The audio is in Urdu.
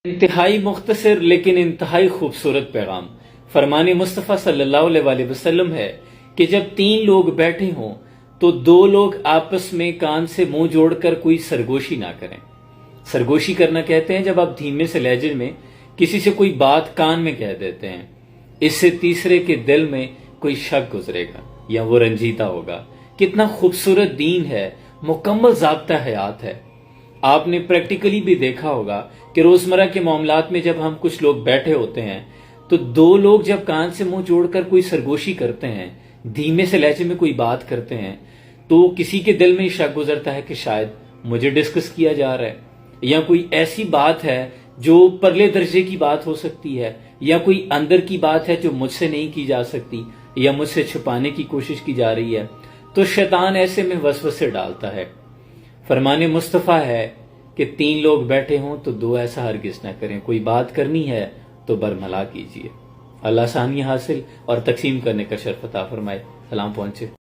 انتہائی مختصر لیکن انتہائی خوبصورت پیغام فرمان مصطفیٰ صلی اللہ علیہ وسلم ہے کہ جب 3 لوگ بیٹھے ہوں تو 2 لوگ آپس میں کان سے منہ جوڑ کر کوئی سرگوشی نہ کریں۔ سرگوشی کرنا کہتے ہیں جب آپ دھیمے سے لہجے میں کسی سے کوئی بات کان میں کہہ دیتے ہیں، اس سے تیسرے کے دل میں کوئی شک گزرے گا یا وہ رنجیدہ ہوگا۔ کتنا خوبصورت دین ہے، مکمل ضابطہ حیات ہے۔ آپ نے پریکٹیکلی بھی دیکھا ہوگا کہ روزمرہ کے معاملات میں جب ہم کچھ لوگ بیٹھے ہوتے ہیں تو 2 لوگ جب کان سے منہ جوڑ کر کوئی سرگوشی کرتے ہیں، دھیمے سے لہجے میں کوئی بات کرتے ہیں، تو کسی کے دل میں شک گزرتا ہے کہ شاید مجھے ڈسکس کیا جا رہا ہے، یا کوئی ایسی بات ہے جو پرلے درجے کی بات ہو سکتی ہے، یا کوئی اندر کی بات ہے جو مجھ سے نہیں کی جا سکتی یا مجھ سے چھپانے کی کوشش کی جا رہی ہے۔ تو شیطان ایسے میں وسوسے ڈالتا ہے۔ فرمان مصطفیٰ ہے کہ 3 لوگ بیٹھے ہوں تو 2 ایسا ہرگز نہ کریں۔ کوئی بات کرنی ہے تو برملا کیجیے۔ اللہ آسانی حاصل اور تقسیم کرنے کا شرف عطا فرمائے۔ سلام پہنچے۔